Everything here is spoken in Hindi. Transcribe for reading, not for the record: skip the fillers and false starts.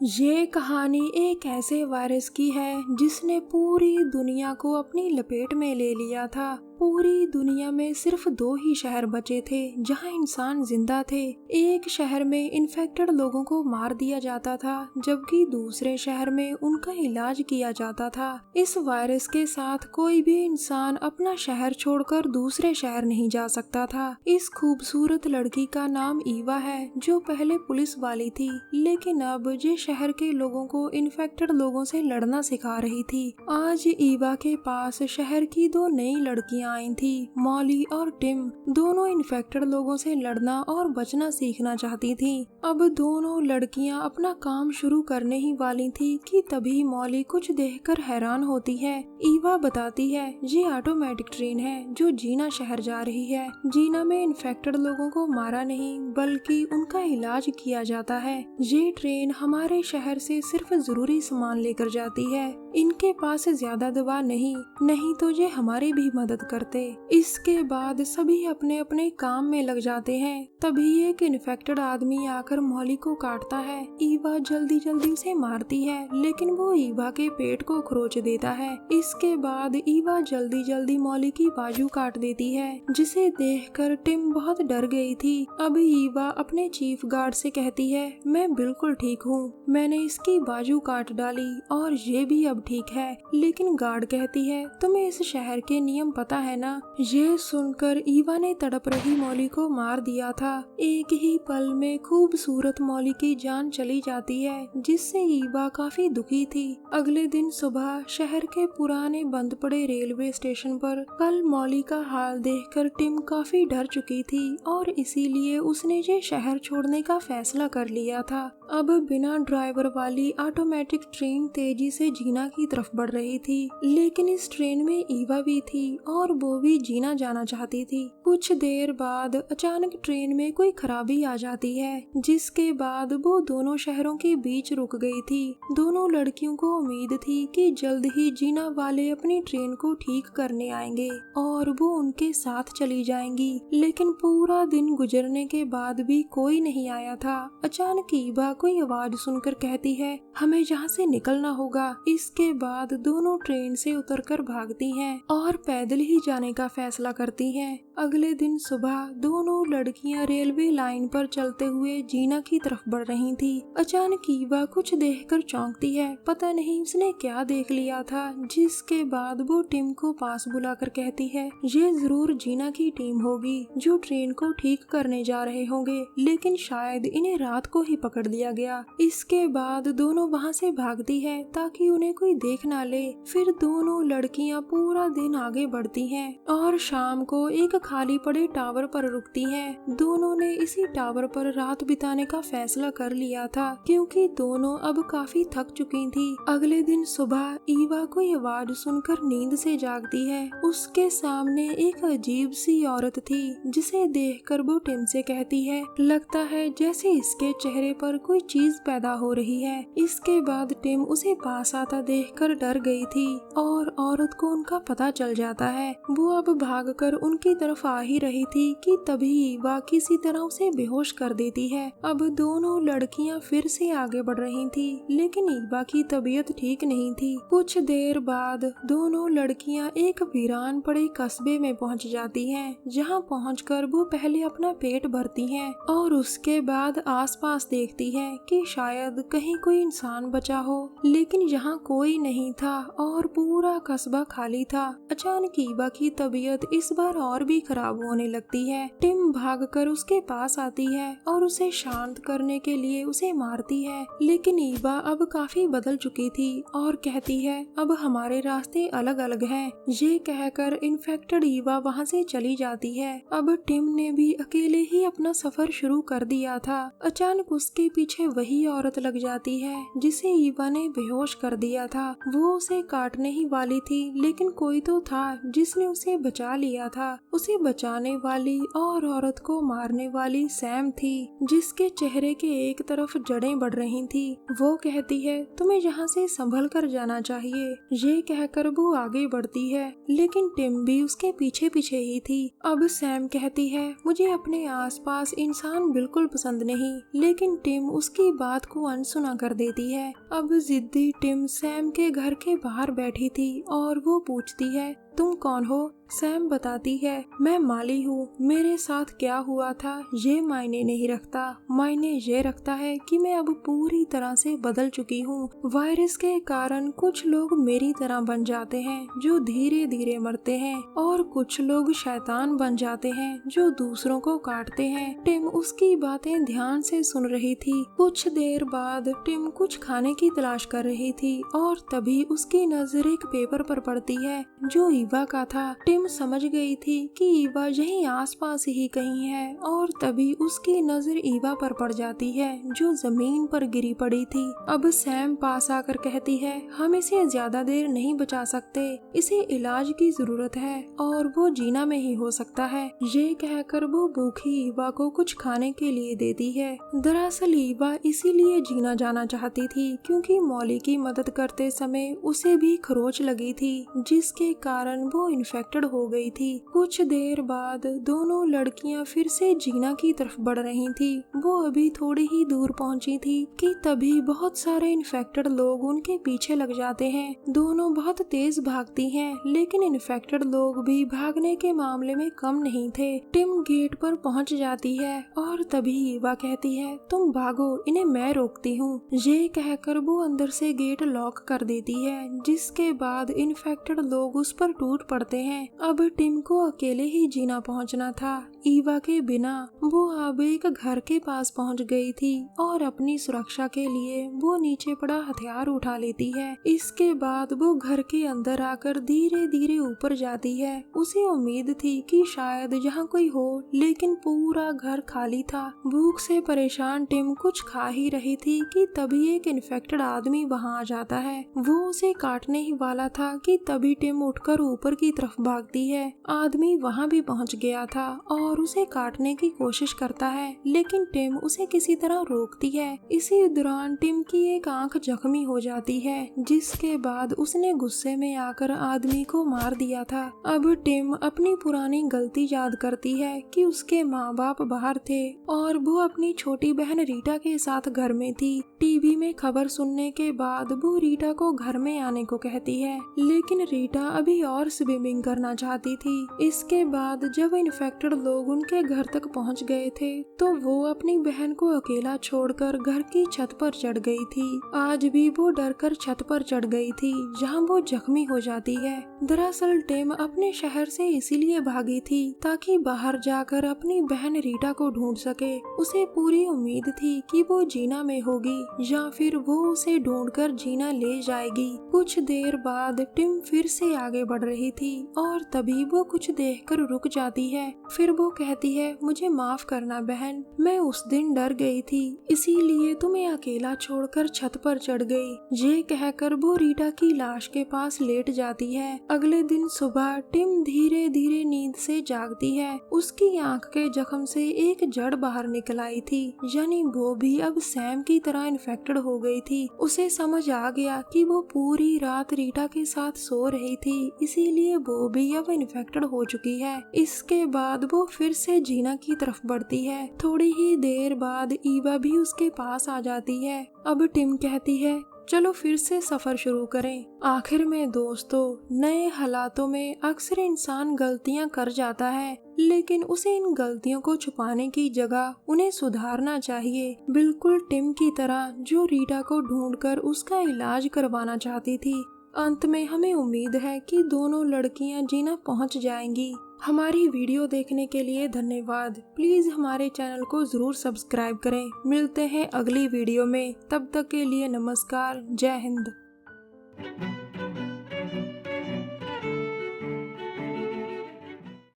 ये कहानी एक ऐसे वायरस की है जिसने पूरी दुनिया को अपनी लपेट में ले लिया था। पूरी दुनिया में सिर्फ 2 ही शहर बचे थे जहां इंसान जिंदा थे। एक शहर में इन्फेक्टेड लोगों को मार दिया जाता था, जबकि दूसरे शहर में उनका इलाज किया जाता था। इस वायरस के साथ कोई भी इंसान अपना शहर छोड़कर दूसरे शहर नहीं जा सकता था। इस खूबसूरत लड़की का नाम ईवा है, जो पहले पुलिस वाली थी, लेकिन अब ये शहर के लोगों को इन्फेक्टेड लोगों से लड़ना सिखा रही थी। आज ईवा के पास शहर की 2 नई लड़कियां आई थी, मॉली और टिम। दोनों इन्फेक्टेड लोगों से लड़ना और बचना सीखना चाहती थी। अब दोनों लड़कियां अपना काम शुरू करने ही वाली थी कि तभी मॉली कुछ देखकर हैरान होती है। ईवा बताती है ये ऑटोमेटिक ट्रेन है जो जीना शहर जा रही है। जीना में इन्फेक्टेड लोगों को मारा नहीं बल्कि उनका इलाज किया जाता है। ये ट्रेन हमारे शहर से सिर्फ जरूरी सामान लेकर जाती है। इनके पास ज्यादा दवा नहीं तो ये हमारी भी मदद करते। इसके बाद सभी अपने अपने काम में लग जाते हैं। तभी एक इन्फेक्टेड आदमी आकर मॉली को काटता है। ईवा जल्दी उसे मारती है, लेकिन वो ईवा के पेट को खरोच देता है। इसके बाद ईवा जल्दी मॉली की बाजू काट देती है, जिसे देखकर टिम बहुत डर गई थी। अब ईवा अपने चीफ गार्ड से कहती है मैं बिल्कुल ठीक हूँ, मैंने इसकी बाजू काट डाली और ये भी अब ठीक है। लेकिन गार्ड कहती है तुम्हें इस शहर के नियम पता है ना। ये सुनकर ईवा ने तड़प रही मॉली को मार दिया था। एक ही पल में खूबसूरत मॉली की जान चली जाती है, जिससे ईवा काफी दुखी थी। अगले दिन सुबह शहर के पुराने बंद पड़े रेलवे स्टेशन पर कल मॉली का हाल देखकर टिम काफी डर चुकी थी और इसीलिए उसने ये शहर छोड़ने का फैसला कर लिया था। अब बिना ड्राइवर वाली ऑटोमेटिक ट्रेन तेजी से जीना की तरफ बढ़ रही थी, लेकिन इस ट्रेन में ईवा भी थी और वो भी जीना जाना चाहती थी। कुछ देर बाद अचानक ट्रेन में कोई खराबी आ जाती है, जिसके बाद वो दोनों शहरों के बीच रुक गई थी। दोनों लड़कियों को उम्मीद थी कि जल्द ही जीना वाले अपनी ट्रेन को ठीक करने आएंगे और वो उनके साथ चली जाएंगी, लेकिन पूरा दिन गुजरने के बाद भी कोई नहीं आया था। अचानक ईवा कोई आवाज सुनकर कहती है हमें यहाँ से निकलना होगा। इसके बाद दोनों ट्रेन से उतरकर भागती हैं और पैदल ही जाने का फैसला करती हैं। अगले दिन सुबह दोनों लड़कियां रेलवे लाइन पर चलते हुए जीना की तरफ बढ़ रही थी। अचानक ईवा कुछ देखकर चौंकती है। पता नहीं उसने क्या देख लिया था, जिसके बाद वो टिम को पास बुलाकर कहती है ये जरूर जीना की टीम होगी जो ट्रेन को ठीक करने जा रहे होंगे, लेकिन शायद इन्हें रात को ही पकड़ लिया गया। इसके बाद दोनों वहाँ से भागती है ताकि उन्हें कोई देख ना ले। फिर दोनों लड़कियां पूरा दिन आगे बढ़ती हैं और शाम को एक खाली पड़े टावर पर रुकती हैं। दोनों ने इसी टावर पर रात बिताने का फैसला कर लिया था, क्योंकि दोनों अब काफी थक चुकी थी। अगले दिन सुबह ईवा कोई आवाज सुनकर नींद से जागती है। उसके सामने एक अजीब सी औरत थी, जिसे देखकर वो टिम से कहती है लगता है जैसे इसके चेहरे पर कोई चीज पैदा हो रही है। इसके बाद टिम उसे पास आता देखकर डर गई थी और औरत को उनका पता चल जाता है। वो अब भागकर उनकी तरफ आ ही रही थी कि तभी ईवा किसी तरह उसे बेहोश कर देती है। अब दोनों लड़कियां फिर से आगे बढ़ रही थी, लेकिन ईवा की तबीयत ठीक नहीं थी। कुछ देर बाद दोनों लड़कियां एक वीरान पड़े कस्बे में पहुंच जाती हैं, जहां पहुंचकर वो पहले अपना पेट भरती हैं और उसके बाद आसपास देखती है कि शायद कहीं कोई इंसान बचा हो, लेकिन यहाँ कोई नहीं था और पूरा कस्बा खाली था। अचानक ईवा की तबीयत इस बार और भी खराब होने लगती है। टिम भागकर उसके पास आती है और उसे शांत करने के लिए उसे मारती है, लेकिन ईवा अब काफी बदल चुकी थी और कहती है अब हमारे रास्ते अलग अलग हैं। ये कहकर इन्फेक्टेड ईवा वहाँ से चली जाती है। अब टिम ने भी अकेले ही अपना सफर शुरू कर दिया था। अचानक उसके पीछे वही औरत लग जाती है जिसे ईवा ने बेहोश कर दिया था। वो उसे काटने ही वाली थी, लेकिन कोई तो था जिसने उसे बचा लिया था। उसे बचाने वाली और औरत को मारने वाली सैम थी, जिसके चेहरे के एक तरफ जड़ें बढ़ रही थी। वो कहती है तुम्हें यहाँ से संभल कर जाना चाहिए। ये कहकर वो आगे बढ़ती है, लेकिन टिम भी उसके पीछे पीछे ही थी। अब सैम कहती है मुझे अपने आसपास इंसान बिल्कुल पसंद नहीं, लेकिन टिम उसकी बात को अनसुना कर देती है। अब जिद्दी टिम सैम के घर के बाहर बैठी थी और वो पूछती है, तुम कौन हो? सैम बताती है, मैं माली हूँ। मेरे साथ क्या हुआ था ये मायने नहीं रखता, मायने ये रखता है कि मैं अब पूरी तरह से बदल चुकी हूँ। वायरस के कारण कुछ लोग मेरी तरह बन जाते हैं जो धीरे धीरे मरते हैं, और कुछ लोग शैतान बन जाते हैं जो दूसरों को काटते हैं। टिम उसकी बातें ध्यान से सुन रही थी। कुछ देर बाद टिम कुछ खाने की तलाश कर रही थी और तभी उसकी नजर एक पेपर पर पड़ती है जो ईवा का था। टिम समझ गई थी कि ईवा यहीं आसपास ही कहीं है, और तभी उसकी नजर ईवा पर पड़ जाती है जो जमीन पर गिरी पड़ी थी। अब सैम पास आकर कहती है, हम इसे ज्यादा देर नहीं बचा सकते, इसे इलाज की जरूरत है और वो जीना में ही हो सकता है। ये कहकर वो भूखी ईवा को कुछ खाने के लिए देती है। दरअसल ईवा इसीलिए जीना जाना चाहती थी क्योंकि मॉली की मदद करते समय उसे भी खरोच लगी थी, जिसके कारण वो इन्फेक्टेड हो गई थी। कुछ देर बाद दोनों लड़कियां फिर से जीना की तरफ बढ़ रही थी। वो अभी थोड़ी ही दूर पहुंची थी कि तभी बहुत सारे इन्फेक्टेड लोग उनके पीछे लग जाते हैं। दोनों बहुत तेज भागती हैं, लेकिन इन्फेक्टेड लोग भी भागने के मामले में कम नहीं थे। टिम गेट पर पहुंच जाती है और तभी ईवा कहती है, तुम भागो, इन्हें मैं रोकती हूँ। ये कहकर वो अंदर से गेट लॉक कर देती है, जिसके बाद इन्फेक्टेड लोग उस पर टूट पड़ते हैं। अब टिम को अकेले ही जीना पहुंचना था, ईवा के बिना। वो अब एक घर के पास पहुंच गई थी और अपनी सुरक्षा के लिए वो नीचे पड़ा हथियार उठा लेती है। इसके बाद वो घर के अंदर आकर धीरे धीरे ऊपर जाती है। उसे उम्मीद थी कि शायद यहाँ कोई हो, लेकिन पूरा घर खाली था। भूख से परेशान टिम कुछ खा ही रही थी कि तभी एक इन्फेक्टेड आदमी वहाँ आ जाता है। वो उसे काटने ही वाला था कि तभी टिम उठकर ऊपर की तरफ भागती है। आदमी वहाँ भी पहुँच गया था और उसे काटने की कोशिश करता है, लेकिन टिम उसे किसी तरह रोकती है। इसी दौरान टिम की एक आंख जख्मी हो जाती है, जिसके बाद उसने गुस्से में आकर आदमी को मार दिया था। अब टिम अपनी पुरानी गलती याद करती है कि उसके माँ बाप बाहर थे और वो अपनी छोटी बहन रीटा के साथ घर में थी। टीवी में खबर सुनने के बाद वो रीटा को घर में आने को कहती है, लेकिन रीटा अभी और स्विमिंग करना चाहती थी। इसके बाद जब इन्फेक्टेड लोग उनके घर तक पहुंच गए थे तो वो अपनी बहन को अकेला छोड़कर घर की छत पर चढ़ गई थी। आज भी वो डरकर छत पर चढ़ गई थी जहां वो जख्मी हो जाती है। दरअसल टिम अपने शहर से इसीलिए भागी थी ताकि बाहर जाकर अपनी बहन रीटा को ढूंढ सके। उसे पूरी उम्मीद थी कि वो जीना में होगी या फिर वो उसे ढूंढकर जीना ले जाएगी। कुछ देर बाद टिम फिर से आगे बढ़ रही थी और तभी वो कुछ देखकर रुक जाती है। फिर वो कहती है, मुझे माफ करना बहन, मैं उस दिन डर गई थी, इसीलिए तुम्हें अकेला छोड़कर छत पर चढ़ गई। ये कहकर वो रीटा की लाश के पास लेट जाती है। अगले दिन सुबह टिम धीरे धीरे नींद से जागती है। उसकी आंख के जख्म से एक जड़ बाहर निकल आई थी, यानी वो भी अब सैम की तरह इन्फेक्टेड हो गई थी। उसे समझ आ गया कि वो पूरी रात रीटा के साथ सो रही थी, इसीलिए वो भी अब इन्फेक्टेड हो चुकी है। इसके बाद वो फिर से जीना की तरफ बढ़ती है। थोड़ी ही देर बाद ईवा भी उसके पास आ जाती है। अब टिम कहती है, चलो फिर से सफर शुरू करें। आखिर में दोस्तों, नए हालातों में अक्सर इंसान गलतियां कर जाता है, लेकिन उसे इन गलतियों को छुपाने की जगह उन्हें सुधारना चाहिए, बिल्कुल टिम की तरह जो रीटा को ढूंढकर उसका इलाज करवाना चाहती थी। अंत में हमें उम्मीद है कि दोनों लड़कियां जीना पहुंच जाएंगी। हमारी वीडियो देखने के लिए धन्यवाद। प्लीज हमारे चैनल को जरूर सब्सक्राइब करें। मिलते हैं अगली वीडियो में, तब तक के लिए नमस्कार, जय हिंद।